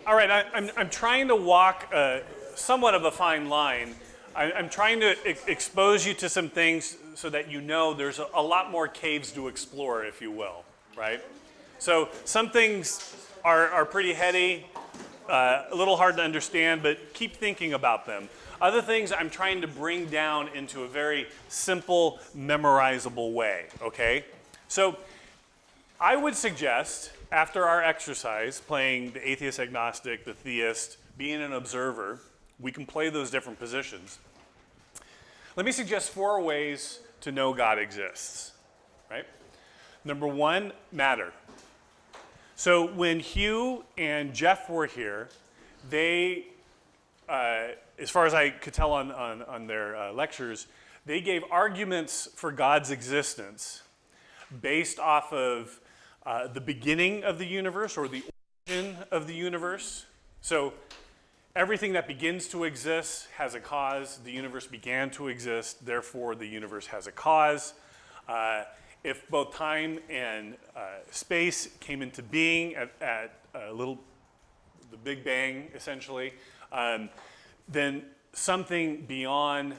All right, I'm trying to walk somewhat of a fine line. I'm trying to expose you to some things so that you know there's a lot more caves to explore, if you will, right? So some things are pretty heady, a little hard to understand, but keep thinking about them. Other things I'm trying to bring down into a very simple, memorizable way, okay? So I would suggest, after our exercise, playing the atheist, agnostic, the theist, being an observer, we can play those different positions. Let me suggest 4 ways to know God exists, right? Number 1, matter. So when Hugh and Jeff were here, they, as far as I could tell on their lectures, they gave arguments for God's existence based off of the beginning of the universe or the origin of the universe. So everything that begins to exist has a cause. The universe began to exist, therefore the universe has a cause. If both time and space came into being at the Big Bang, essentially, then something beyond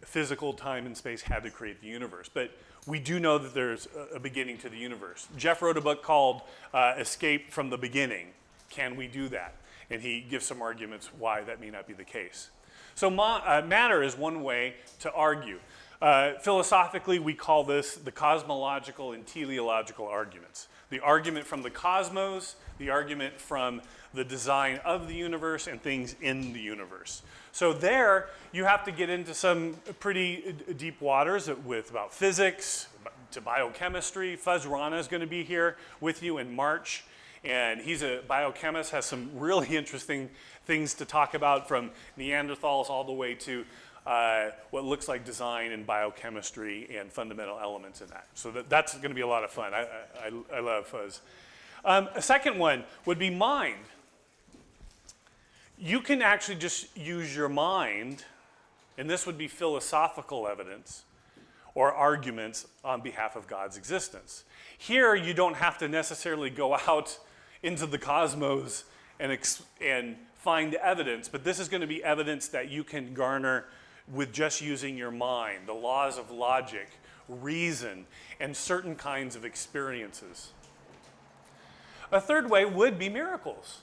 physical time and space had to create the universe. But we do know that there's a beginning to the universe. Jeff wrote a book called Escape from the Beginning. Can we do that? And he gives some arguments why that may not be the case. So matter is one way to argue. Philosophically, we call this the cosmological and teleological arguments. The argument from the cosmos, the argument from the design of the universe and things in the universe. So there, you have to get into some pretty deep waters about physics, to biochemistry. Fuzz Rana is going to be here with you in March. And he's a biochemist, has some really interesting things to talk about, from Neanderthals all the way to what looks like design and biochemistry and fundamental elements in that. So that's going to be a lot of fun. I love Fuzz. A second one would be mind. You can actually just use your mind, and this would be philosophical evidence or arguments on behalf of God's existence. Here, you don't have to necessarily go out into the cosmos and find evidence, but this is going to be evidence that you can garner with just using your mind, the laws of logic, reason, and certain kinds of experiences. A third way would be miracles.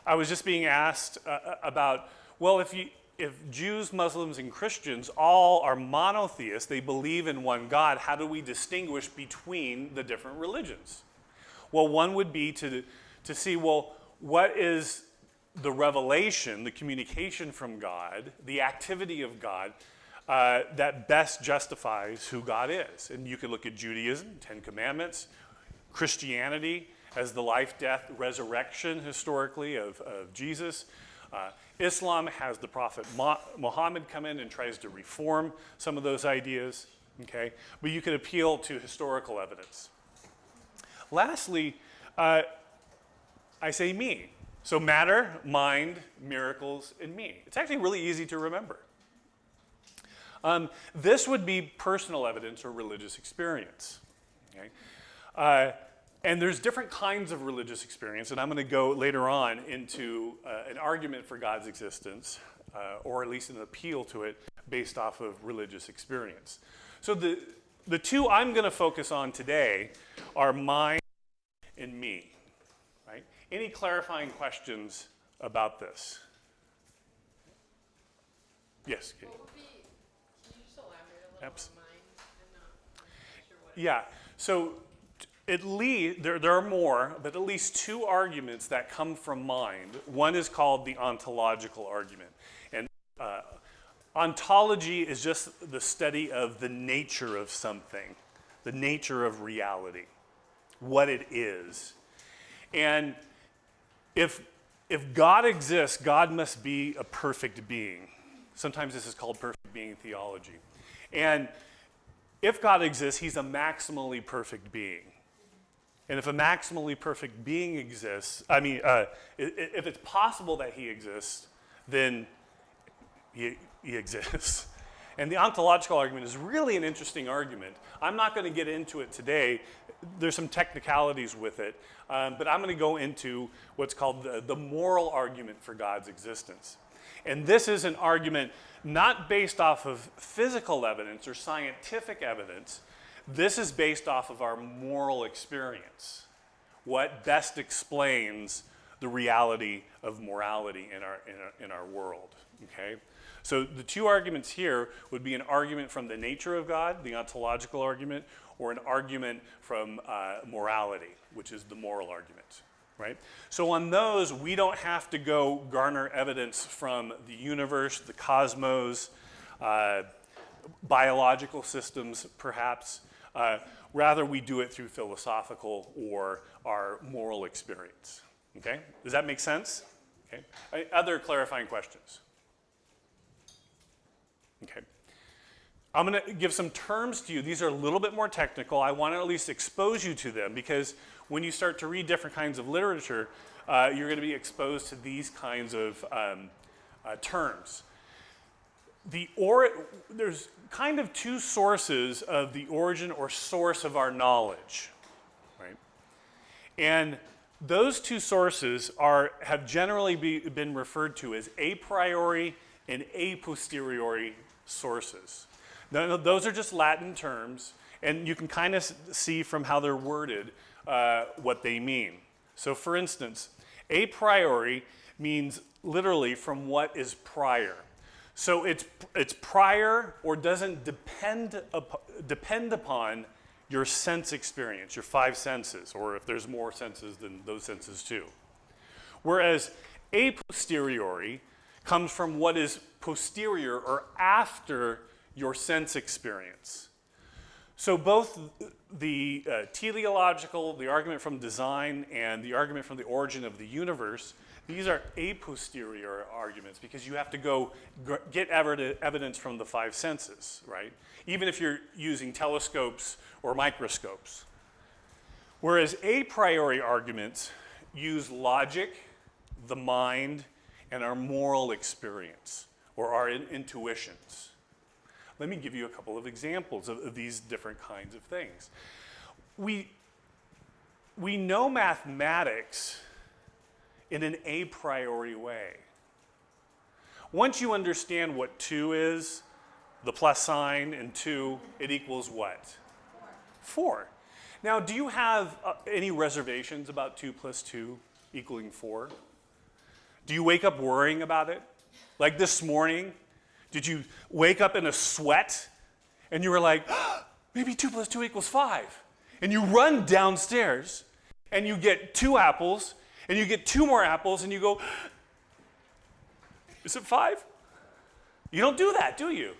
I was just being asked about, well, if Jews, Muslims, and Christians all are monotheists, they believe in one God, how do we distinguish between the different religions? Well, one would be to see, well, what is the revelation, the communication from God, the activity of God, that best justifies who God is? And you could look at Judaism, 10 Commandments, Christianity as the life, death, resurrection historically of Jesus. Islam has the Prophet Muhammad come in and tries to reform some of those ideas, okay? But you could appeal to historical evidence. Lastly, I say me. So matter, mind, miracles, and me. It's actually really easy to remember. This would be personal evidence or religious experience, okay? And there's different kinds of religious experience, and I'm going to go later on into an argument for God's existence, or at least an appeal to it based off of religious experience. So the two I'm going to focus on today are mind and me, right? Any clarifying questions about this? Yes, Kate? Can you just elaborate a little on mind? I'm not sure what. Yeah, so at least, there are more, but at least 2 arguments that come from mind. One is called the ontological argument. And ontology is just the study of the nature of something, the nature of reality, what it is. And if God exists, God must be a perfect being. Sometimes this is called perfect being theology. And if God exists, he's a maximally perfect being. And if a maximally perfect being exists, if it's possible that he exists, then he exists. And the ontological argument is really an interesting argument. I'm not going to get into it today. There's some technicalities with it. But I'm going to go into what's called the moral argument for God's existence. And this is an argument not based off of physical evidence or scientific evidence. This is based off of our moral experience. What best explains the reality of morality in our world, okay? So the two arguments here would be an argument from the nature of God, the ontological argument, or an argument from morality, which is the moral argument, right? So on those, we don't have to go garner evidence from the universe, the cosmos, biological systems, perhaps. Rather, we do it through philosophical or our moral experience. Okay? Does that make sense? Okay. Other clarifying questions? Okay. I'm going to give some terms to you. These are a little bit more technical. I want to at least expose you to them because when you start to read different kinds of literature, you're going to be exposed to these kinds of terms. There's kind of two sources of the origin or source of our knowledge, right? And those two sources have generally been referred to as a priori and a posteriori sources. Now, those are just Latin terms, and you can kind of see from how they're worded what they mean. So for instance, a priori means literally from what is prior. So it's prior or doesn't depend upon your sense experience, your five senses, or if there's more senses than those senses too. Whereas a posteriori comes from what is posterior or after your sense experience. So both the teleological, the argument from design, and the argument from the origin of the universe, these are a posterior arguments because you have to go get evidence from the five senses, right? Even if you're using telescopes or microscopes. Whereas a priori arguments use logic, the mind, and our moral experience or our intuitions. Let me give you a couple of examples of these different kinds of things. We know mathematics in an a priori way. Once you understand what 2 is, the plus sign, and 2, it equals what? 4. Now, do you have any reservations about 2 plus 2 equaling 4? Do you wake up worrying about it? Like this morning, did you wake up in a sweat and you were like, maybe 2 plus 2 equals 5? And you run downstairs and you get 2 apples and you get 2 more apples and you go, is it 5? You don't do that, do you?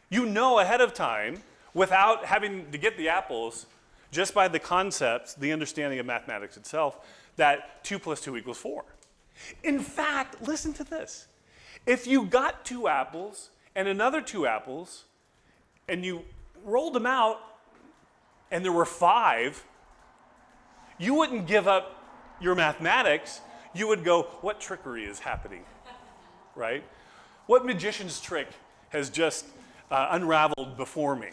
You know ahead of time, without having to get the apples, just by the concepts, the understanding of mathematics itself, that 2 plus 2 equals 4. In fact, listen to this. If you got 2 apples and another 2 apples, and you rolled them out, and there were 5, you wouldn't give up your mathematics. You would go, what trickery is happening, right? What magician's trick has just unraveled before me?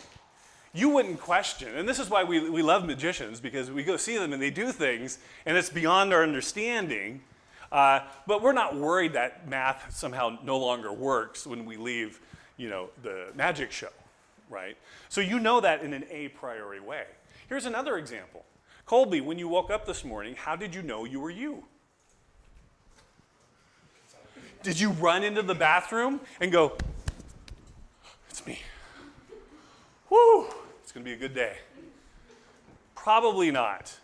You wouldn't question, and this is why we love magicians, because we go see them and they do things, and it's beyond our understanding, but we're not worried that math somehow no longer works when we leave, the magic show, right? So you know that in an a priori way. Here's another example. Colby, when you woke up this morning, how did you know you were you? Did you run into the bathroom and go, it's me? Woo, it's going to be a good day. Probably not.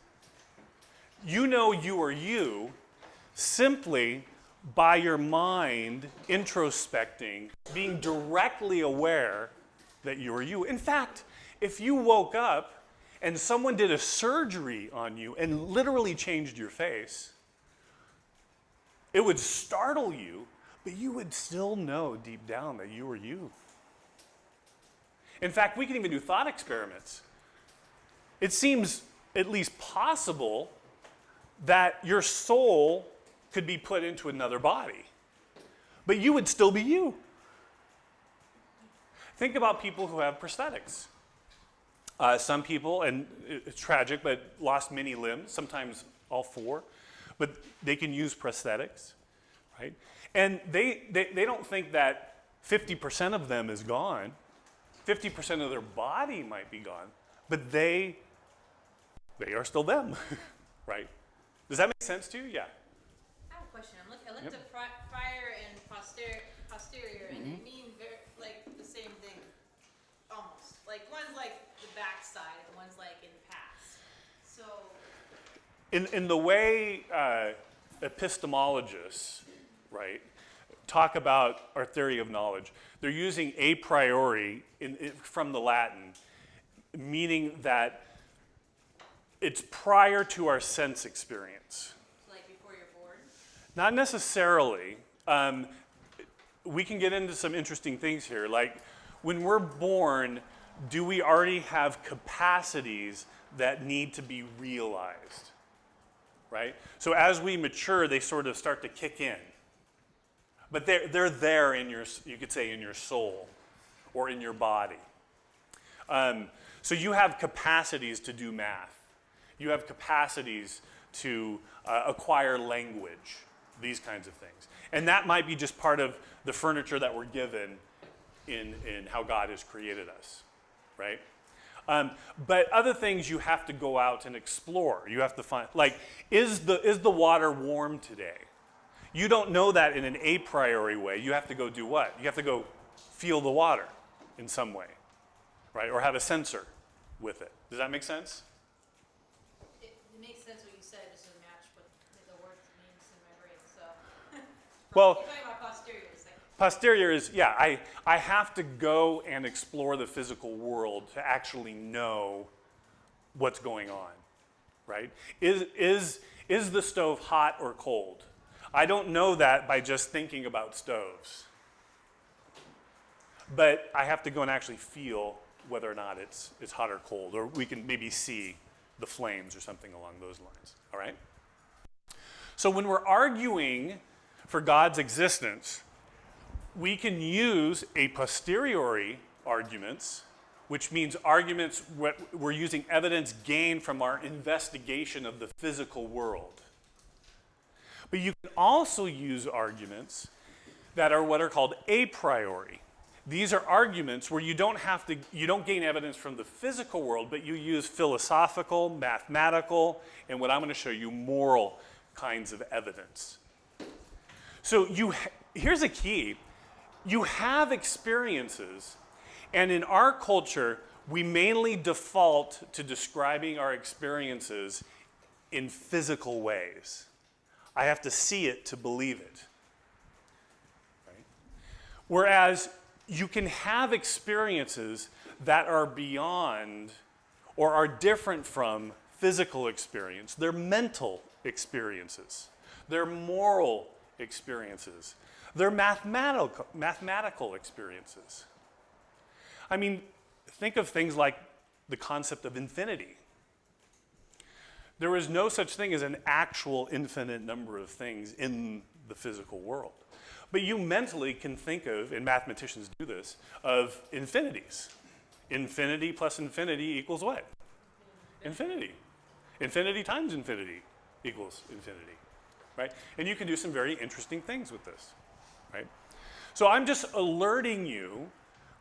You know you are you simply by your mind introspecting, being directly aware that you are you. In fact, if you woke up and someone did a surgery on you and literally changed your face, it would startle you, but you would still know deep down that you were you. In fact, we can even do thought experiments. It seems at least possible that your soul could be put into another body, but you would still be you. Think about people who have prosthetics. Some people, and it's tragic, but lost many limbs, sometimes all four, but they can use prosthetics, right? And they don't think that 50% of them is gone. 50% of their body might be gone, but they are still them, right? Does that make sense to you? Yeah. I have a question. I looked at prior and posterior, and they mean like the same thing, almost. Like one's like the backside, and one's like in the past. So. In the way epistemologists, right, talk about our theory of knowledge, they're using a priori from the Latin, meaning that it's prior to our sense experience. Like before you're born? Not necessarily. We can get into some interesting things here. Like when we're born, do we already have capacities that need to be realized? Right? So as we mature, they sort of start to kick in. But they're there in your, you could say, in your soul or in your body. So you have capacities to do math. You have capacities to acquire language, these kinds of things. And that might be just part of the furniture that we're given in how God has created us, right? But other things you have to go out and explore. You have to find, like, is the water warm today? You don't know that in an a priori way. You have to go do what? You have to go feel the water in some way, right? Or have a sensor with it. Does that make sense? It makes sense what you said. It doesn't match what the words means in my brain. So. Well. You're talking about posterior. Posterior is, yeah, I have to go and explore the physical world to actually know what's going on, right? Is the stove hot or cold? I don't know that by just thinking about stoves. But I have to go and actually feel whether or not it's hot or cold, or we can maybe see the flames or something along those lines, all right? So when we're arguing for God's existence, we can use a posteriori arguments, which means arguments we're using evidence gained from our investigation of the physical world. But you can also use arguments that are what are called a priori. These are arguments where you don't gain evidence from the physical world, but you use philosophical, mathematical, and what I'm going to show you, moral kinds of evidence. So here's a key. You have experiences, and in our culture, we mainly default to describing our experiences in physical ways. I have to see it to believe it. Right? Whereas you can have experiences that are beyond or are different from physical experience. They're mental experiences. They're moral experiences. They're mathematical experiences. I mean, think of things like the concept of infinity. There is no such thing as an actual infinite number of things in the physical world. But you mentally can think of, and mathematicians do this, of infinities. Infinity plus infinity equals what? Infinity. Infinity times infinity equals infinity, right? And you can do some very interesting things with this. Right? So I'm just alerting you.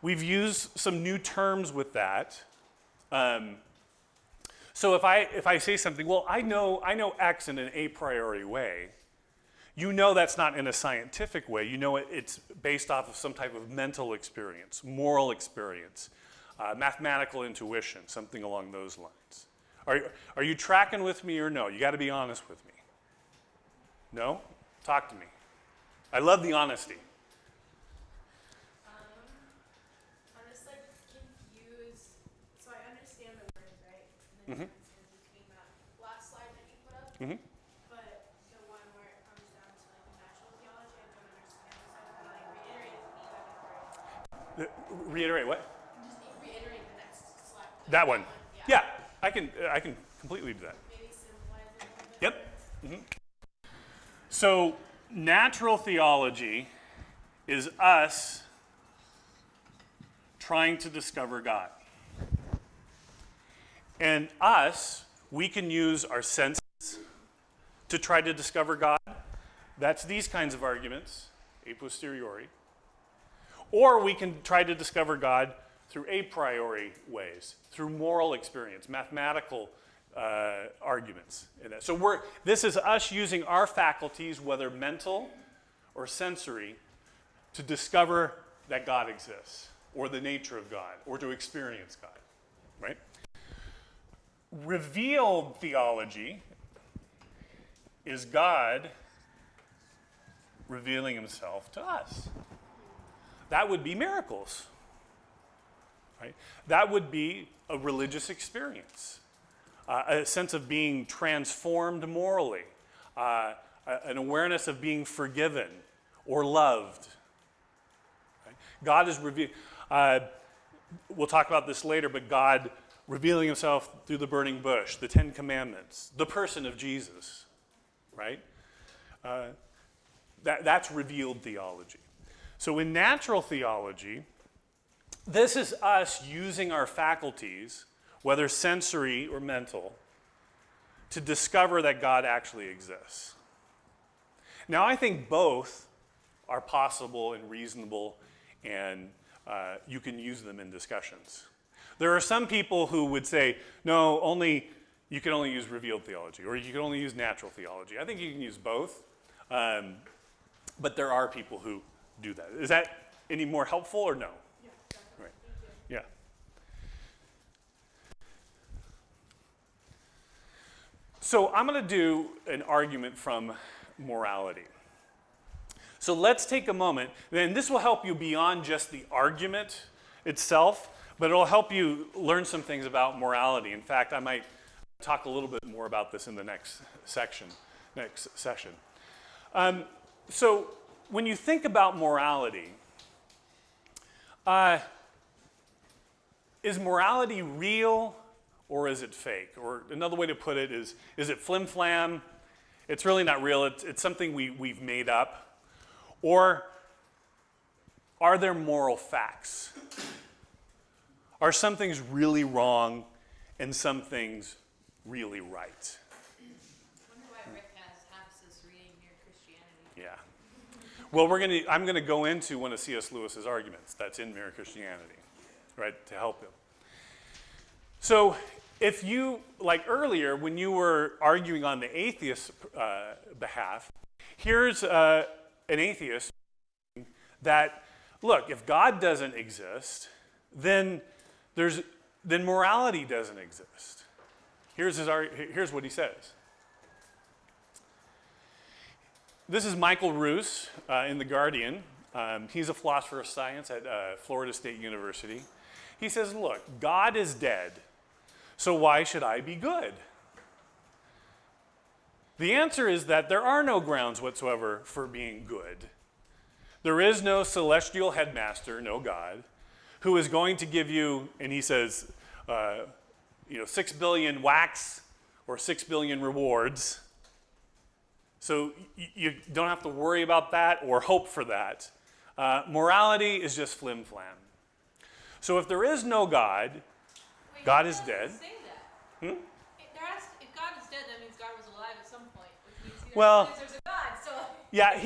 We've used some new terms with that. So if I say something, well, I know X in an a priori way, you know that's not in a scientific way. You know it's based off of some type of mental experience, moral experience, mathematical intuition, something along those lines. Are you tracking with me or no? You got to be honest with me. No? Talk to me. I love the honesty. I'm just like confused. So I understand the words, right? And then between that last slide that you put up. But the one where it comes down to like the natural theology, I don't understand. So I can like reiterate the Reiterate what? Just reiterate the next slide. That one. Yeah. Yeah, I can completely do that. Maybe symbolize it a little bit. Yep. So natural theology is us trying to discover God. And us, we can use our senses to try to discover God. That's these kinds of arguments, a posteriori. Or we can try to discover God through a priori ways, through moral experience, mathematical arguments. So this is us using our faculties, whether mental or sensory, to discover that God exists, or the nature of God, or to experience God, right? Revealed theology is God revealing himself to us. That would be miracles, right? That would be a religious experience, a sense of being transformed morally, an awareness of being forgiven or loved. Right? God is revealed. We'll talk about this later, but God revealing himself through the burning bush, the Ten Commandments, the person of Jesus, right? That's revealed theology. So in natural theology, this is us using our faculties, whether sensory or mental, to discover that God actually exists. Now, I think both are possible and reasonable, and you can use them in discussions. There are some people who would say, no, you can only use revealed theology, or you can only use natural theology. I think you can use both, but there are people who do that. Is that any more helpful or no? Yeah, definitely. Right. Thank you. Yeah. So I'm going to do an argument from morality. So let's take a moment, and this will help you beyond just the argument itself, but it'll help you learn some things about morality. In fact, I might talk a little bit more about this in the next session. So when you think about morality, is morality real or is it fake? Or another way to put it is it flim-flam? It's really not real. It's something we've made up. Or are there moral facts? Are some things really wrong and some things really right? I wonder why Rick has Haraskin reading Mere Christianity. Yeah. Well, I'm gonna go into one of C.S. Lewis's arguments that's in Mere Christianity, right, to help him. So if you, like earlier, when you were arguing on the atheist behalf, here's an atheist that, look, if God doesn't exist, then morality doesn't exist. Here's what he says. This is Michael Roos in The Guardian. He's a philosopher of science at Florida State University. He says, look, God is dead, so why should I be good? The answer is that there are no grounds whatsoever for being good. There is no celestial headmaster, no God, who is going to give you, and he says, 6 billion whacks or 6 billion rewards. So you don't have to worry about that or hope for that. Morality is just flim-flam. So if there is no God, Wait, God it is doesn't dead. Say that. If God is dead, that means God was alive at some point, which means Well, there's a God. So yeah,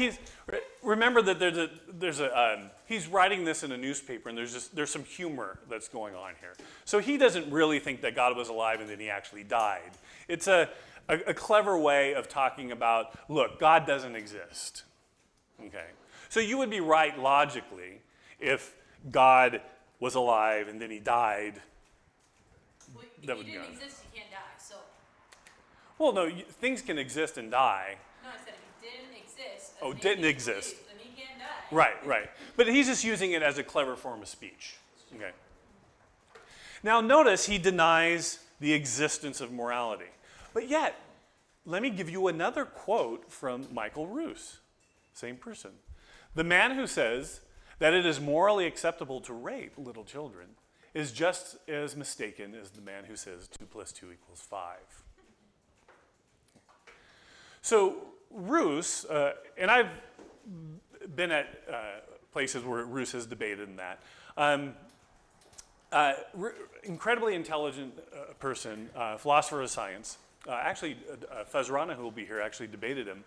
remember that he's writing this in a newspaper, and there's some humor that's going on here. So he doesn't really think that God was alive and then he actually died. It's a clever way of talking about, look, God doesn't exist. Okay, so you would be right logically if God was alive and then he died. well, if That he would be didn't honest. exist, he can't die. So Well, no, things can exist and die. no, I said if he didn't exist. Oh, then didn't he exist. Then he can't die. Right. But he's just using it as a clever form of speech. Okay. Now notice he denies the existence of morality. But yet, let me give you another quote from Michael Roos, same person. The man who says that it is morally acceptable to rape little children is just as mistaken as the man who says 2 + 2 = 5. So Roos, and I've been at places where Roos has debated in that, Incredibly intelligent person, philosopher of science. Fezrana, who will be here, actually debated him.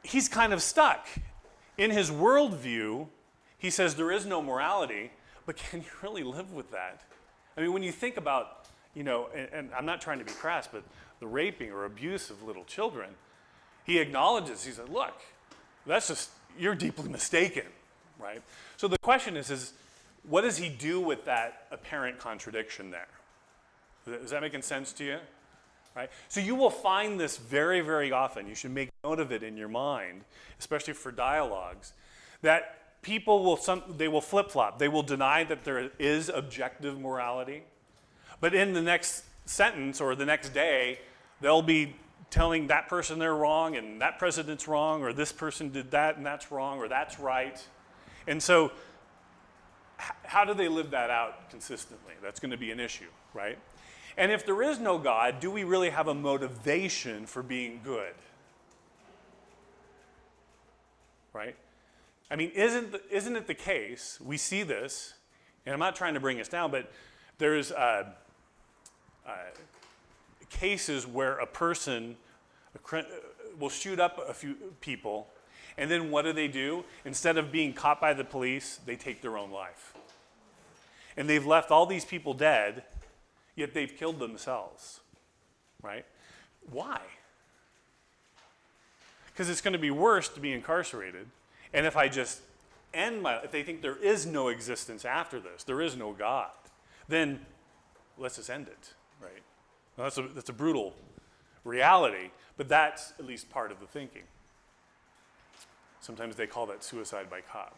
He's kind of stuck. In his worldview, he says there is no morality, but can you really live with that? I mean, when you think about, and I'm not trying to be crass, but the raping or abuse of little children, he acknowledges, he said, look, you're deeply mistaken, right? So the question is what does he do with that apparent contradiction there? Is that making sense to you? Right? So you will find this very, very often. You should make note of it in your mind, especially for dialogues, that people will flip-flop. They will deny that there is objective morality, but in the next sentence or the next day, they'll be telling that person they're wrong and that president's wrong, or this person did that and that's wrong, or that's right. And so how do they live that out consistently? That's going to be an issue, right? And if there is no God, do we really have a motivation for being good? Right? I mean, isn't it the case, we see this, and I'm not trying to bring us down, but there's cases where a person will shoot up a few people, and then what do? Instead of being caught by the police, they take their own life. And they've left all these people dead, yet they've killed themselves, right? Why? Because it's going to be worse to be incarcerated. And if I just if they think there is no existence after this, there is no God, then let's just end it, right? Well, that's a brutal reality, but that's at least part of the thinking. Sometimes they call that suicide by cop.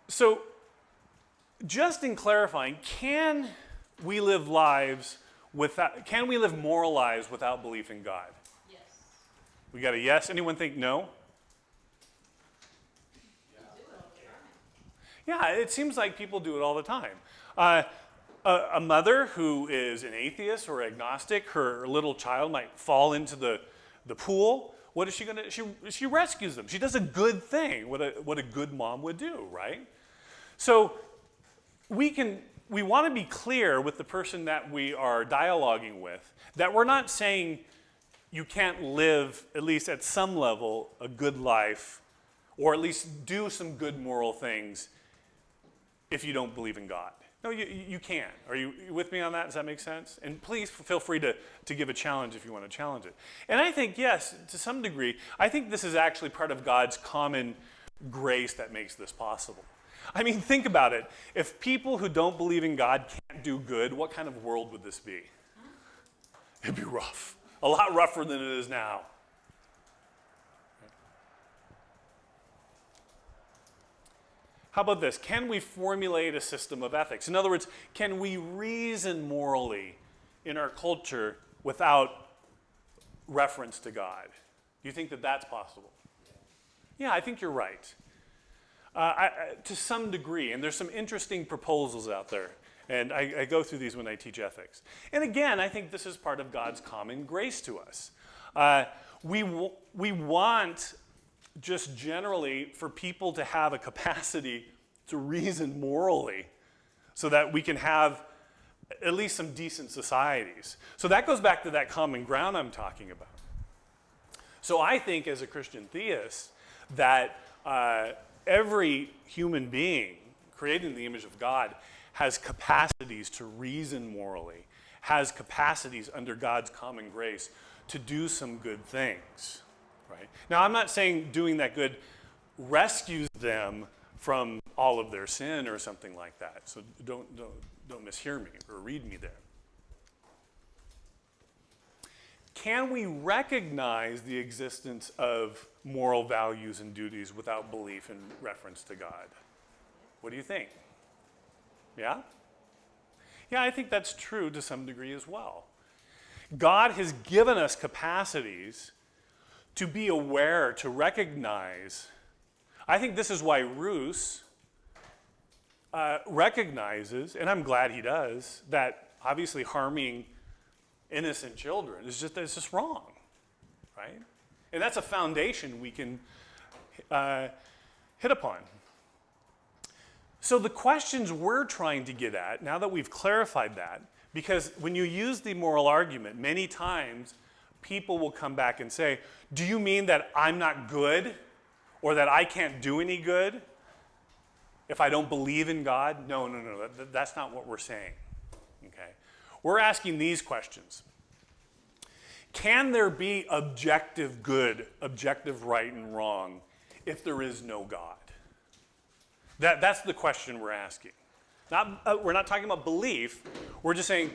So, just in clarifying, can we live moral lives without belief in God? Yes. We got a yes. Anyone think no? Yeah, it seems like people do it all the time. A mother who is an atheist or agnostic, her little child might fall into the pool. What is she going to do? She rescues them. She does a good thing, what a good mom would do, right? So we want to be clear with the person that we are dialoguing with that we're not saying you can't live, at least at some level, a good life, or at least do some good moral things if you don't believe in God. No, you can. Are you with me on that? Does that make sense? And please feel free to give a challenge if you want to challenge it. And I think, yes, to some degree, I think this is actually part of God's common grace that makes this possible. I mean, think about it. If people who don't believe in God can't do good, what kind of world would this be? It'd be rough. A lot rougher than it is now. How about this? Can we formulate a system of ethics? In other words, can we reason morally in our culture without reference to God? Do you think that that's possible? Yeah, I think you're right. To some degree, and there's some interesting proposals out there, and I go through these when I teach ethics. And again, I think this is part of God's common grace to us. We want, just generally, for people to have a capacity to reason morally so that we can have at least some decent societies. So that goes back to that common ground I'm talking about. So I think as a Christian theist that every human being created in the image of God has capacities to reason morally, has capacities under God's common grace to do some good things, right? Now, I'm not saying doing that good rescues them from all of their sin or something like that. So don't mishear me or read me there. Can we recognize the existence of moral values and duties without belief in reference to God? What do you think? Yeah? Yeah, I think that's true to some degree as well. God has given us capacities to be aware, to recognize. I think this is why Roos recognizes, and I'm glad he does, that obviously harming innocent children is just wrong, right? And that's a foundation we can hit upon. So the questions we're trying to get at, now that we've clarified that, because when you use the moral argument, many times people will come back and say, do you mean that I'm not good or that I can't do any good if I don't believe in God? No, that's not what we're saying. Okay? We're asking these questions. Can there be objective good, objective right and wrong if there is no God? That's the question we're asking. We're not talking about belief. We're just saying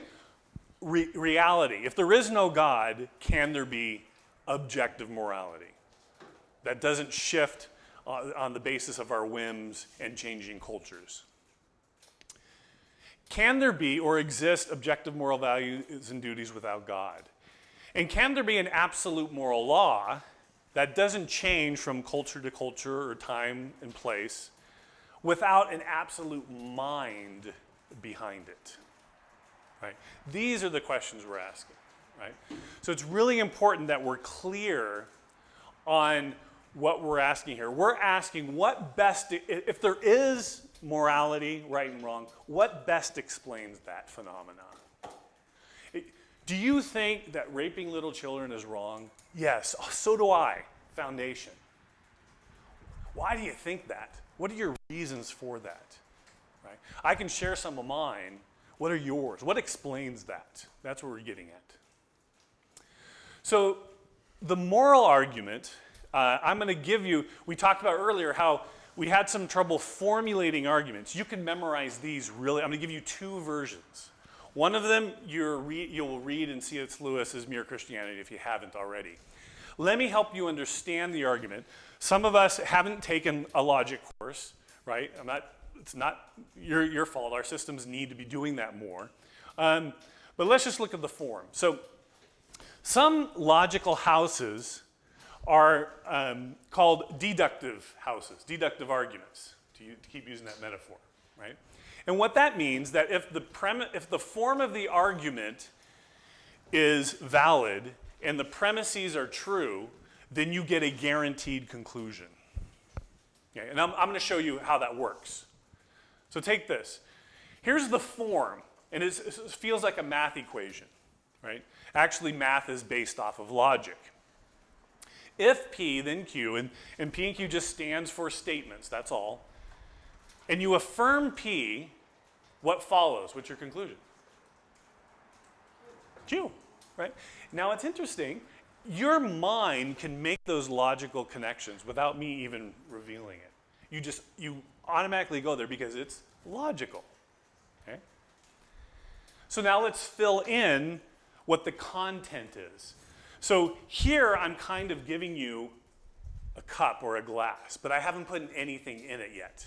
reality. If there is no God, can there be objective morality that doesn't shift on the basis of our whims and changing cultures? Can there be or exist objective moral values and duties without God? And can there be an absolute moral law that doesn't change from culture to culture or time and place without an absolute mind behind it? Right? These are the questions we're asking. Right? So it's really important that we're clear on what we're asking here. We're asking what best, if there is morality, right and wrong, what best explains that phenomenon? Do you think that raping little children is wrong? Yes, so do I. Foundation. Why do you think that? What are your reasons for that? Right? I can share some of mine. What are yours? What explains that? That's what we're getting at. So the moral argument, I'm going to give you, we talked about earlier how we had some trouble formulating arguments. You can memorize these really. I'm going to give you two versions. One of them you'll read in C.S. Lewis's Mere Christianity if you haven't already. Let me help you understand the argument. Some of us haven't taken a logic course, right? It's not your fault. Our systems need to be doing that more. But let's just look at the form. So some logical houses are called deductive houses, deductive arguments, to keep using that metaphor, right? And what that means that if the form of the argument is valid and the premises are true, then you get a guaranteed conclusion. Okay, and I'm going to show you how that works. So take this. Here's the form, and it feels like a math equation, right? Actually, math is based off of logic. If P, then Q, and P and Q just stands for statements, that's all. And you affirm P, what follows? What's your conclusion? Q, right? Now it's interesting. Your mind can make those logical connections without me even revealing it. You automatically go there because it's logical. Okay? So now let's fill in what the content is. So here I'm kind of giving you a cup or a glass, but I haven't put anything in it yet,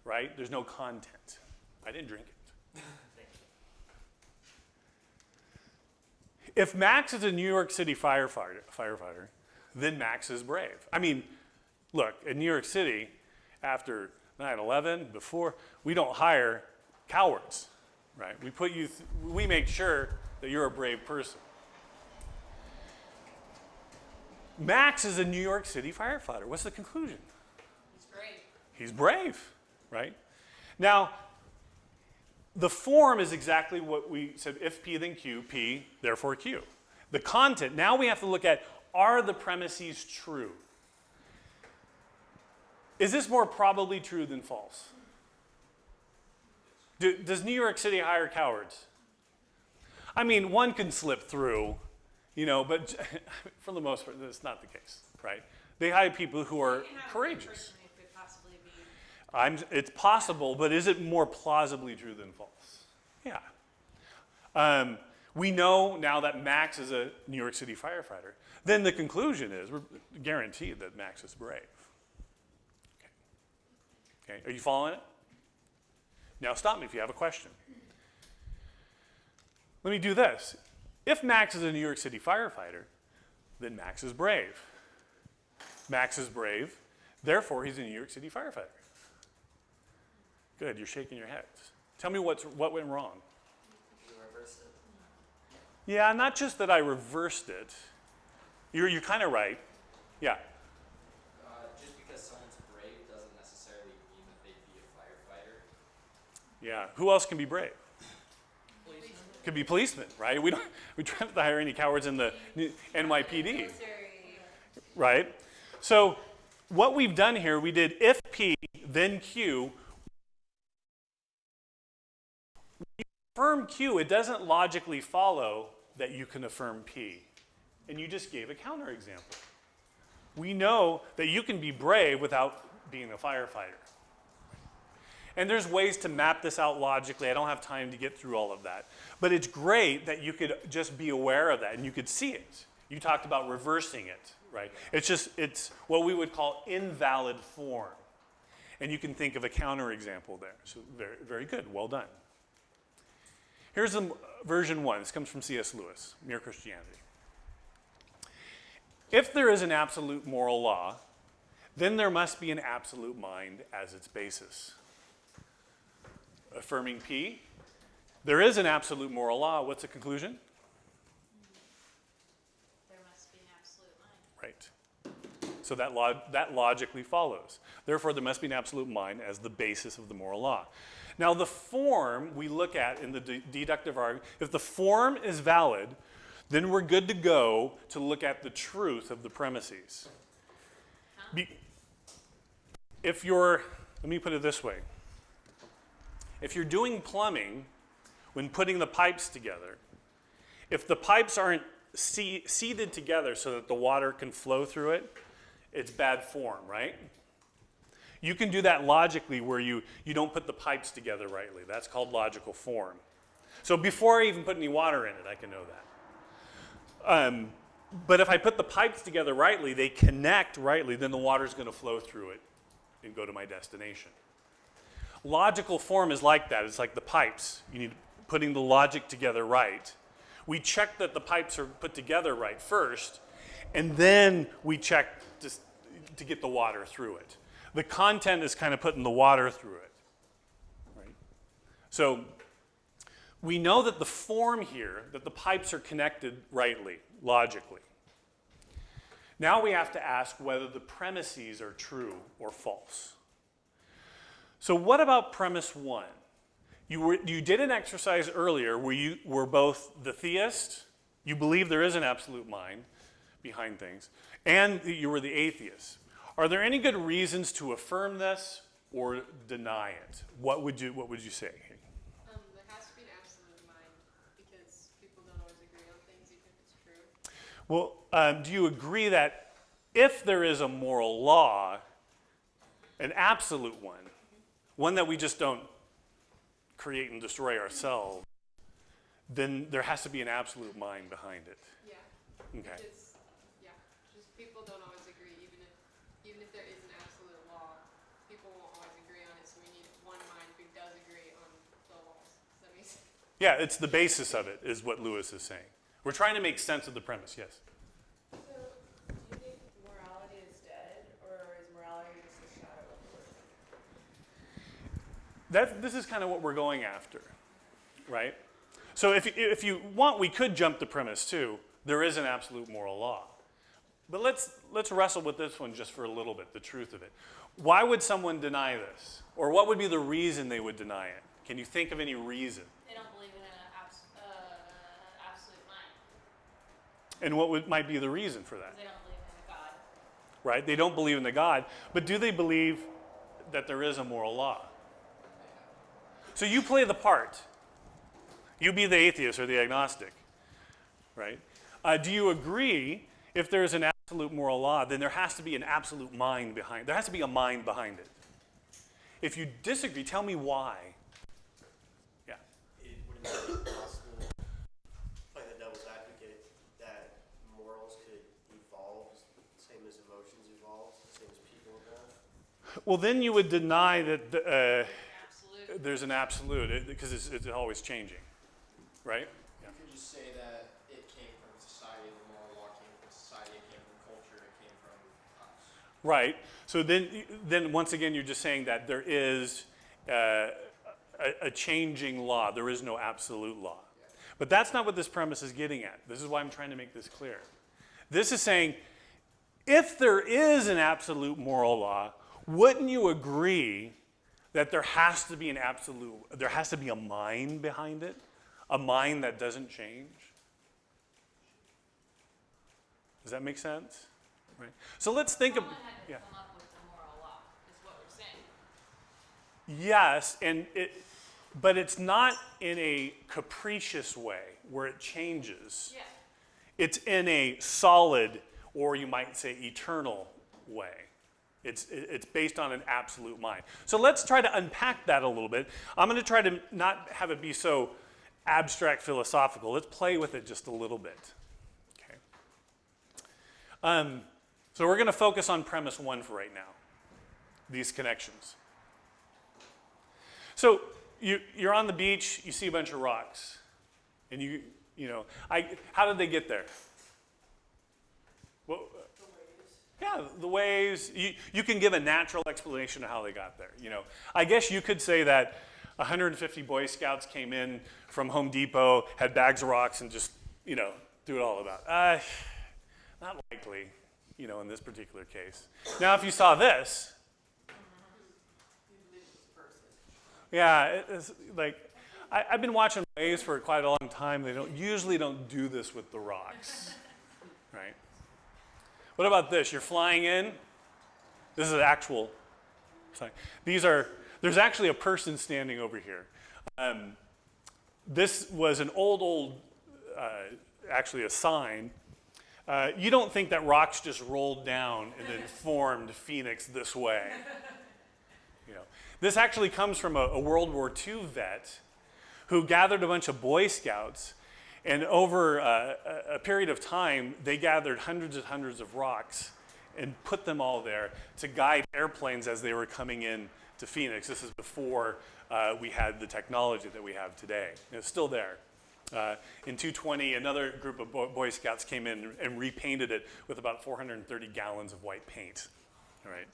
right? There's no content. I didn't drink it. If Max is a New York City firefighter, then Max is brave. I mean, look, in New York City, after 9/11, before, we don't hire cowards, right? We make sure that you're a brave person. Max is a New York City firefighter. What's the conclusion? He's brave. He's brave, right? Now, the form is exactly what we said, if P then Q, P, therefore Q. The content, now we have to look at, are the premises true? Is this more probably true than false? Does New York City hire cowards? I mean, one can slip through, but for the most part, that's not the case, right? They hire people who are courageous. It could possibly be. It's possible, but is it more plausibly true than false? Yeah. We know now that Max is a New York City firefighter. Then the conclusion is we're guaranteed that Max is brave. Okay. Are you following it? Now stop me if you have a question. Let me do this. If Max is a New York City firefighter, then Max is brave. Max is brave, therefore he's a New York City firefighter. Good, you're shaking your heads. Tell me what went wrong. You reverse it. Yeah, not just that I reversed it. You're kind of right. Yeah. Just because someone's brave doesn't necessarily mean that they'd be a firefighter. Yeah. Who else can be brave? Policeman. Could be policemen, right? We try not to hire any cowards in the NYPD, Military. right? So what we've done here, we did if P, then Q. When you affirm Q, it doesn't logically follow that you can affirm P. And you just gave a counterexample. We know that you can be brave without being a firefighter. And there's ways to map this out logically. I don't have time to get through all of that. But it's great that you could just be aware of that and you could see it. You talked about reversing it, right? It's what we would call invalid form. And you can think of a counterexample there. So very, very good. Well done. Here's version 1. This comes from C.S. Lewis, Mere Christianity. If there is an absolute moral law, then there must be an absolute mind as its basis. Affirming P, there is an absolute moral law. What's the conclusion? There must be an absolute mind. Right. So that logically follows. Therefore, there must be an absolute mind as the basis of the moral law. Now, the form we look at in the deductive argument, if the form is valid, then we're good to go to look at the truth of the premises. Let me put it this way. If you're doing plumbing, when putting the pipes together, if the pipes aren't seated together so that the water can flow through it, it's bad form, right? You can do that logically where you don't put the pipes together rightly. That's called logical form. So before I even put any water in it, I can know that. But if I put the pipes together rightly, they connect rightly, then the water's going to flow through it and go to my destination. Logical form is like that. It's like the pipes. You need putting the logic together right. We check that the pipes are put together right first, and then we check to get the water through it. The content is kind of putting the water through it. Right? So we know that the form here, that the pipes are connected rightly, logically. Now we have to ask whether the premises are true or false. So what about premise 1? You did an exercise earlier where you were both the theist, you believe there is an absolute mind behind things, and you were the atheist. Are there any good reasons to affirm this or deny it? What would you say? There has to be an absolute mind because people don't always agree on things, even if it's true. Well, do you agree that if there is a moral law, an absolute one that we just don't create and destroy ourselves, then there has to be an absolute mind behind it? Yeah. Okay. Because, just people don't always agree, even if there is an absolute law, people won't always agree on it, so we need one mind who does agree on the laws. Does that make sense? Yeah, it's the basis of it, is what Lewis is saying. We're trying to make sense of the premise, yes? So, do you think morality is dead, or is morality just a shadow of the word? This is kind of what we're going after, right? So if you want, we could jump to premise 2. There is an absolute moral law. But let's wrestle with this one just for a little bit, the truth of it. Why would someone deny this? Or what would be the reason they would deny it? Can you think of any reason? They don't believe in an absolute mind. And what might be the reason for that? They don't believe in a God. Right? They don't believe in the God, but do they believe that there is a moral law? So you play the part. You be the atheist or the agnostic, right? Do you agree if there's an absolute moral law, then there has to be an absolute mind behind it. There has to be a mind behind it. If you disagree, tell me why. Yeah. It wouldn't be possible, playing the devil's advocate, that morals could evolve, same as emotions evolve, same as people evolve. Well, then you would deny that Absolute. there's an absolute, because it's always changing, right? You could just say that it came from society, the moral law came from society, it came from culture, it came from us. Right. So then once again, you're just saying that there is a changing law. There is no absolute law. But that's not what this premise is getting at. This is why I'm trying to make this clear. This is saying, if there is an absolute moral law, wouldn't you agree that there has to be a mind behind it, a mind that doesn't change. Does that make sense? Right. So let's think of, Someone had to yeah. come up with the moral law, is what we're saying. Yes, but it's not in a capricious way where it changes. Yeah. It's in a solid, or you might say eternal way. It's based on an absolute mind. So let's try to unpack that a little bit. I'm going to try to not have it be so abstract philosophical. Let's play with it just a little bit. Okay. So we're going to focus on premise 1 for right now, these connections. So you're on the beach, you see a bunch of rocks, and how did they get there? Well, yeah, the waves. You can give a natural explanation of how they got there. I guess you could say that 150 Boy Scouts came in from Home Depot, had bags of rocks, and just do it all about. Not likely, in this particular case. Now, if you saw this, yeah, it's like I've been watching waves for quite a long time. They usually don't do this with the rocks, right? What about this? You're flying in. This is actual. There's actually a person standing over here. This was an old, actually a sign. You don't think that rocks just rolled down and then formed Phoenix this way. This actually comes from a World War II vet who gathered a bunch of Boy Scouts, and over a period of time, they gathered hundreds and hundreds of rocks and put them all there to guide airplanes as they were coming in to Phoenix. This is before we had the technology that we have today. It's still there. In 220, another group of Boy Scouts came in and repainted it with about 430 gallons of white paint. All right.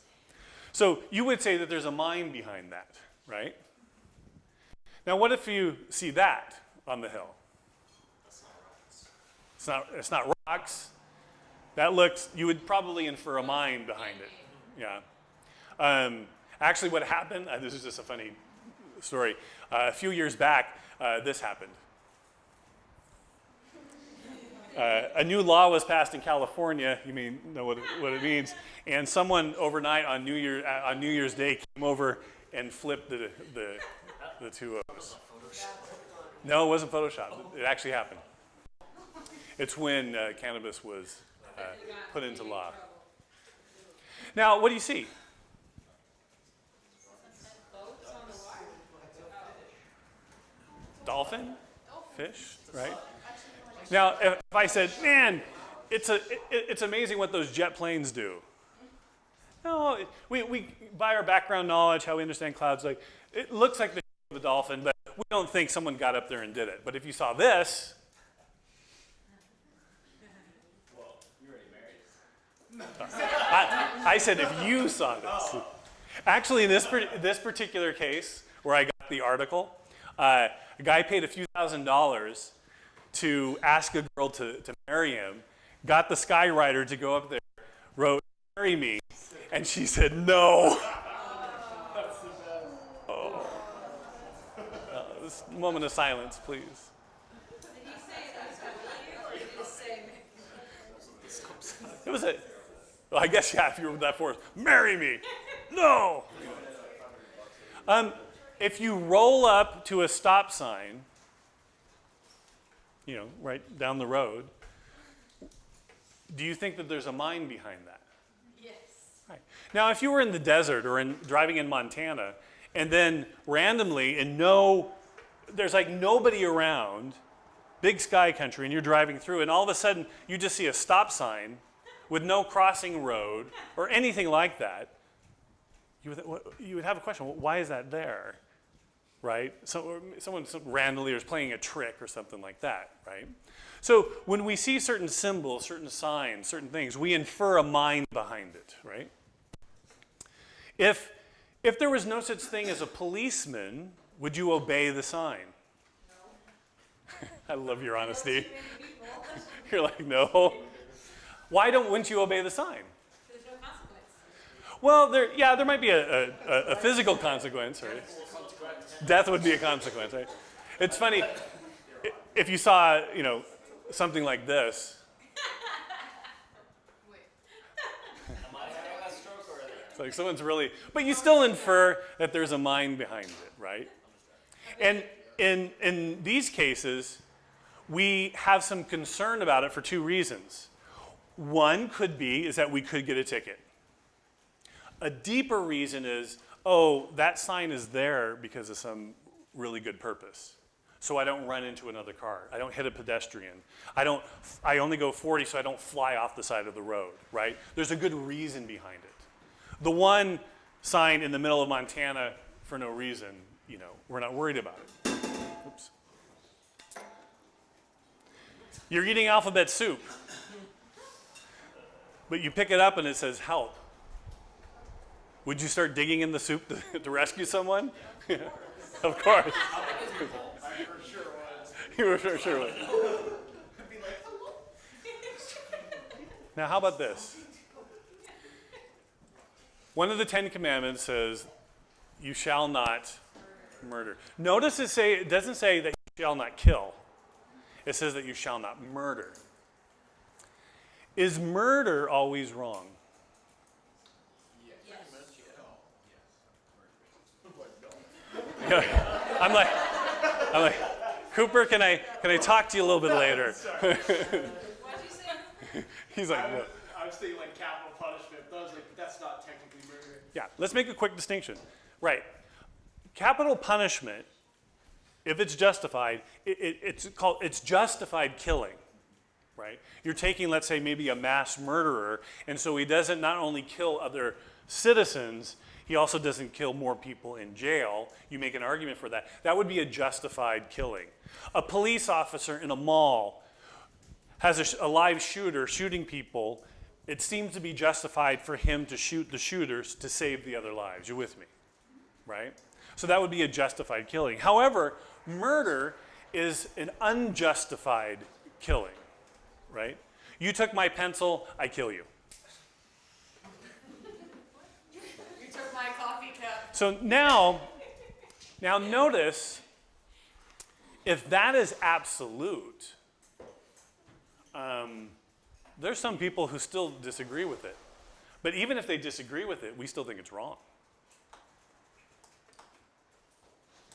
So you would say that there's a mind behind that, right? Now, what if you see that on the hill? It's not rocks. You would probably infer a mind behind it. Yeah. Actually, what happened, this is just a funny story. A few years back, this happened. A new law was passed in California. You may know what it means. And someone overnight on New Year's Day came over and flipped the two O's. No, it wasn't Photoshopped. It actually happened. It's when cannabis was put into law. Now, what do you see? Dolphin? Fish, right? Now, if I said, man, it's amazing what those jet planes do. No, we by our background knowledge, how we understand clouds, like it looks like the shape of a dolphin, but we don't think someone got up there and did it. But if you saw this, Well, you already married. I said if you saw this. Actually, in this particular case, where I got the article, a guy paid a few $1,000s to ask a girl to marry him, got the skywriter to go up there, wrote, "Marry me," and she said no. Oh. This moment of silence, please. Did he say it was for you, or did he say It was well, I guess, yeah, if you were that forced, marry me. No. If you roll up to a stop sign, right down the road, do you think that there's a mind behind that? yes? Right. Now, if you were in the desert or driving in Montana, and then randomly, there's like nobody around, big sky country, and you're driving through, and all of a sudden you just see a stop sign with no crossing road or anything like that, you would have a question. Well, why is that there? Right? So someone randomly is playing a trick or something like that, right? So when we see certain symbols, certain signs, certain things, we infer a mind behind it, right? If there was no such thing as a policeman, would you obey the sign? No. I love your honesty. You're like, no. Why wouldn't you obey the sign? There's no consequence. Well, there might be a physical consequence, right? Death would be a consequence, right? It's funny, if you saw, something like this, Wait. Am I having a stroke or are they? it's like someone's really, but you still infer that there's a mind behind it, right? And in these cases, we have some concern about it for two reasons. One could be is that we could get a ticket. A deeper reason is, oh, that sign is there because of some really good purpose. So I don't run into another car. I don't hit a pedestrian. I only go 40 so I don't fly off the side of the road, right? There's a good reason behind it. The one sign in the middle of Montana for no reason, we're not worried about it. Oops. You're eating alphabet soup, but you pick it up and it says help. Would you start digging in the soup to rescue someone? Yeah. Of course. I for sure was. You were sure would. Be like, hello. Now, how about this? One of the 10 Commandments says, you shall not murder. Notice it doesn't say that you shall not kill. It says that you shall not murder. Is murder always wrong? Yes. Yeah. I'm like, Cooper, can I talk to you a little bit later? What'd you say? He's like, no. I was thinking like capital punishment, but I was like, but that's not technically murder. Yeah, let's make a quick distinction. Right. Capital punishment, if it's justified, it's justified killing, right? You're taking, let's say, maybe a mass murderer, and so he doesn't not only kill other citizens, he also doesn't kill more people in jail. You make an argument for that. That would be a justified killing. A police officer in a mall has a live shooter shooting people. It seems to be justified for him to shoot the shooters to save the other lives. You with me, right? So that would be a justified killing. However, murder is an unjustified killing, right? You took my pencil, I kill you. You took my coffee cup. So now notice, if that is absolute, there's some people who still disagree with it. But even if they disagree with it, we still think it's wrong.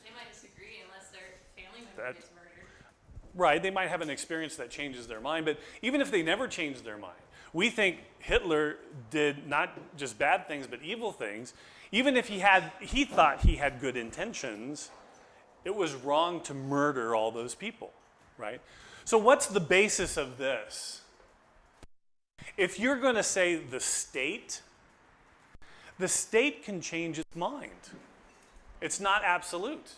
They might disagree unless their family member gets murdered. Right, they might have an experience that changes their mind, but even if they never change their mind, we think Hitler did not just bad things, but evil things. Even if he thought he had good intentions, it was wrong to murder all those people, right? So what's the basis of this? If you're going to say the state can change its mind. It's not absolute.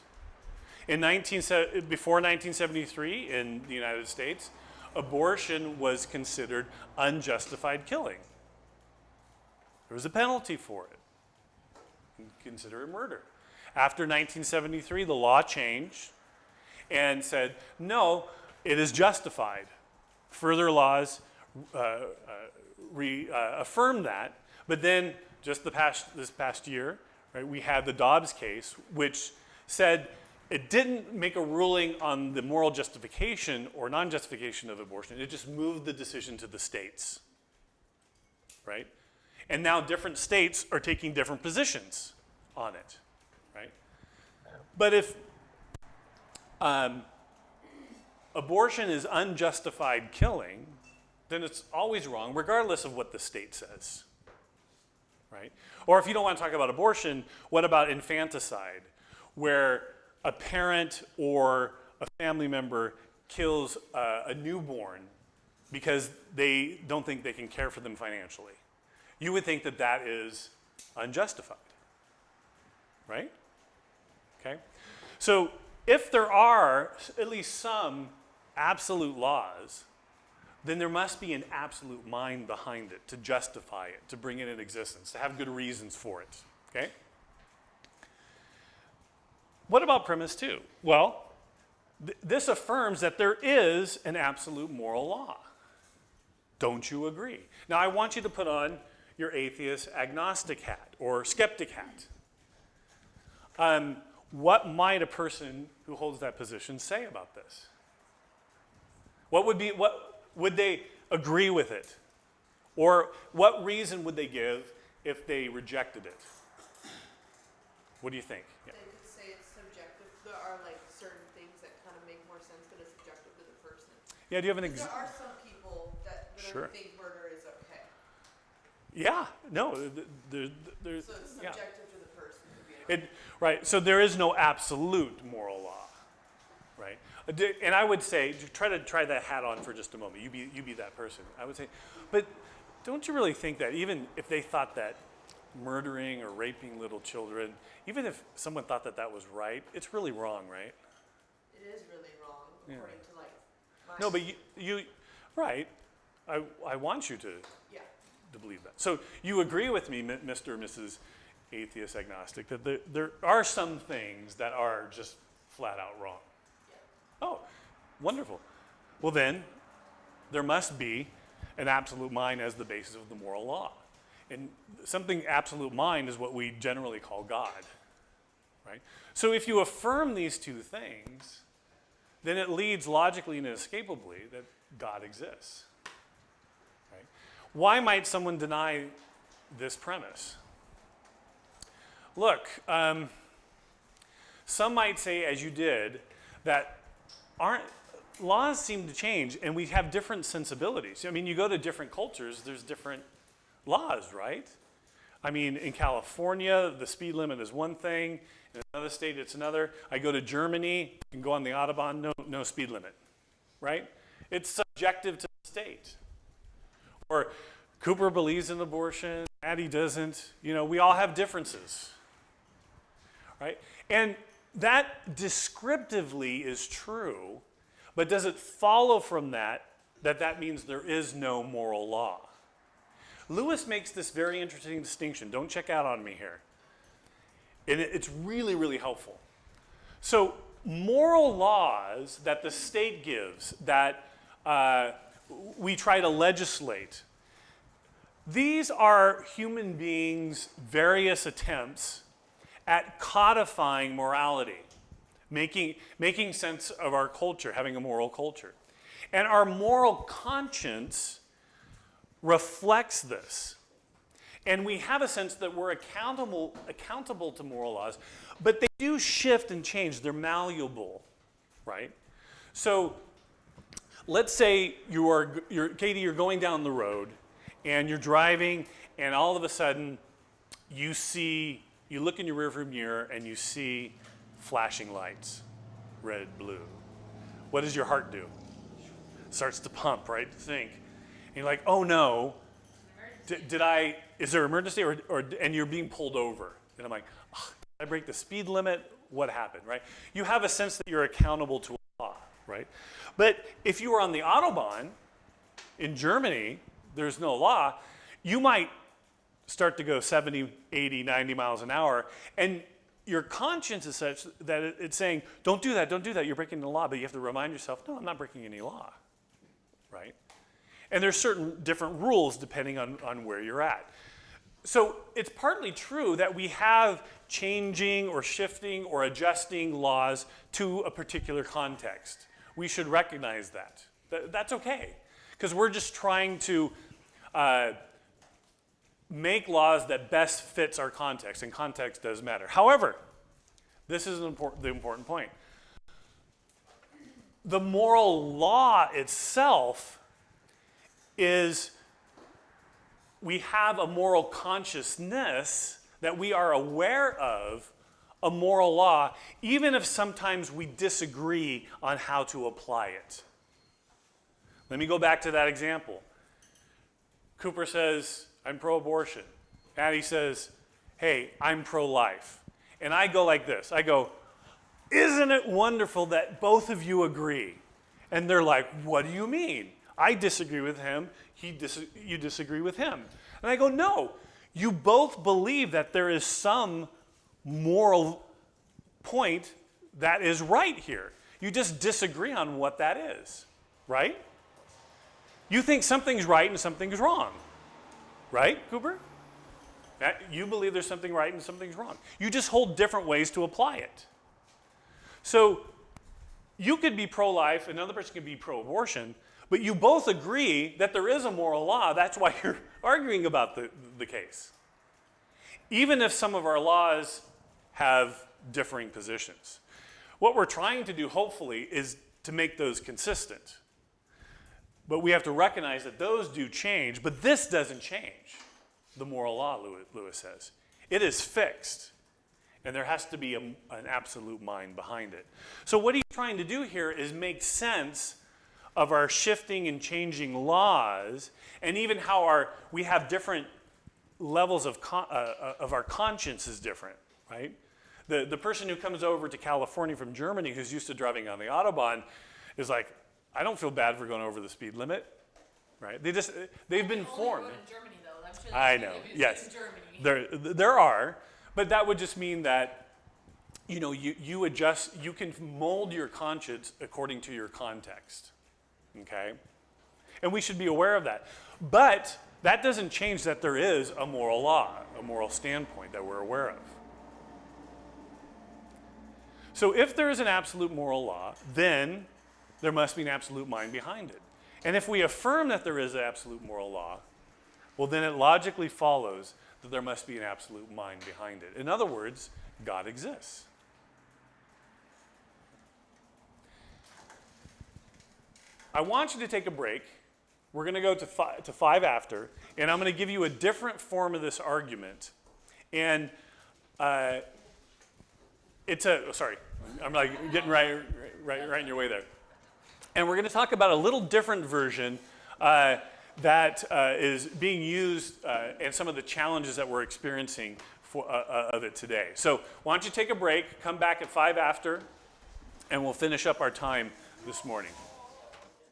Before 1973 in the United States, abortion was considered unjustified killing. There was a penalty for it. You consider it murder. After 1973, the law changed and said, no, it is justified. Further laws affirmed that, but then just this past year, right, we had the Dobbs case, which said it didn't make a ruling on the moral justification or non-justification of abortion. It just moved the decision to the states, right? And now different states are taking different positions on it, right? But if abortion is unjustified killing, then it's always wrong, regardless of what the state says, right? Or if you don't want to talk about abortion, what about infanticide, where a parent or a family member kills a newborn because they don't think they can care for them financially? You would think that that is unjustified, right? Okay? So if there are at least some absolute laws, then there must be an absolute mind behind it to justify it, to bring it in existence, to have good reasons for it, okay? What about premise two? Well, this affirms that there is an absolute moral law. Don't you agree? Now, I want you to put on your atheist agnostic hat or skeptic hat. What might a person who holds that position say about this? What would they agree with it? Or what reason would they give if they rejected it? What do you think? Yeah. They could say it's subjective. There are like certain things that kind of make more sense, but it's subjective to the person. Yeah, do you have an There are some people that Sure. think murder is okay. Yeah, no, there's, So it's yeah. subjective to the person. To be Right, so there is no absolute moral law, right? And I would say, try that hat on for just a moment. You be that person. I would say, but don't you really think that even if they thought that murdering or raping little children, even if someone thought that that was right, it's really wrong, right? it is really wrong according to like. My No, but you right. I want you to yeah. believe that. So you agree with me, Mr. or Mrs. Atheist Agnostic, that there are some things that are just flat out wrong. Oh, wonderful. Well then, there must be an absolute mind as the basis of the moral law. And something absolute mind is what we generally call God, right? So if you affirm these two things, then it leads logically and inescapably that God exists, right? Why might someone deny this premise? Look, some might say, as you did, that laws seem to change and we have different sensibilities. I mean, you go to different cultures, there's different laws, right? I mean, in California, the speed limit is one thing. In another state, it's another. I go to Germany, you can go on the Autobahn, no speed limit, right? It's subjective to the state. Or Cooper believes in abortion, Maddie doesn't. You know, we all have differences, right? And that descriptively is true, but does it follow from that that means there is no moral law? Lewis makes this very interesting distinction. Don't check out on me here. And it's really, really helpful. So moral laws that the state gives, that we try to legislate, these are human beings' various attempts at codifying morality, making sense of our culture, having a moral culture. And our moral conscience reflects this. And we have a sense that we're accountable to moral laws, but they do shift and change. They're malleable, right? So let's say Katie, you're going down the road and you're driving and all of a sudden you look in your rearview mirror and you see flashing lights, red, blue. What does your heart do? Starts to pump, right? Think. And you're like, oh no, is there an emergency and you're being pulled over? And I'm like, oh, did I break the speed limit? What happened, right? You have a sense that you're accountable to a law, right? But if you were on the Autobahn in Germany, there's no law, you might start to go 70, 80, 90 miles an hour, and your conscience is such that it's saying, don't do that, you're breaking the law, but you have to remind yourself, no, I'm not breaking any law, right? And there's certain different rules depending on where you're at. So it's partly true that we have changing or shifting or adjusting laws to a particular context. We should recognize that. That's okay, because we're just trying to make laws that best fits our context, and context does matter. However, this is the important point. The moral law itself is we have a moral consciousness that we are aware of a moral law, even if sometimes we disagree on how to apply it. Let me go back to that example. Cooper says, I'm pro-abortion. Addie says, hey, I'm pro-life. And I go like this. I go, isn't it wonderful that both of you agree? And they're like, what do you mean? I disagree with him, you disagree with him. And I go, no, you both believe that there is some moral point that is right here. You just disagree on what that is, right? You think something's right and something's wrong, Right, Cooper? You believe there's something right and something's wrong. You just hold different ways to apply it. So you could be pro-life, another person could be pro-abortion, but you both agree that there is a moral law. That's why you're arguing about the case. Even if some of our laws have differing positions. What we're trying to do, hopefully, is to make those consistent. But we have to recognize that those do change, but this doesn't change the moral law, Lewis says. It is fixed, and there has to be an absolute mind behind it. So what he's trying to do here is make sense of our shifting and changing laws, and even how we have different levels of our conscience is different, right? The person who comes over to California from Germany who's used to driving on the Autobahn is like, I don't feel bad for going over the speed limit, right? They've been formed. Only go to Germany, though. I'm sure I there's know, speed limits yes. in Germany. There are, but that would just mean that, you adjust, you can mold your conscience according to your context, okay? And we should be aware of that. But that doesn't change that there is a moral law, a moral standpoint that we're aware of. So if there is an absolute moral law, then there must be an absolute mind behind it. And if we affirm that there is an absolute moral law, well, then it logically follows that there must be an absolute mind behind it. In other words, God exists. I want you to take a break. We're going to go to 5 after, and I'm going to give you a different form of this argument. And sorry, I'm like getting right in your way there. And we're going to talk about a little different version that is being used and some of the challenges that we're experiencing of it today. So why don't you take a break, come back at 5 after, and we'll finish up our time this morning.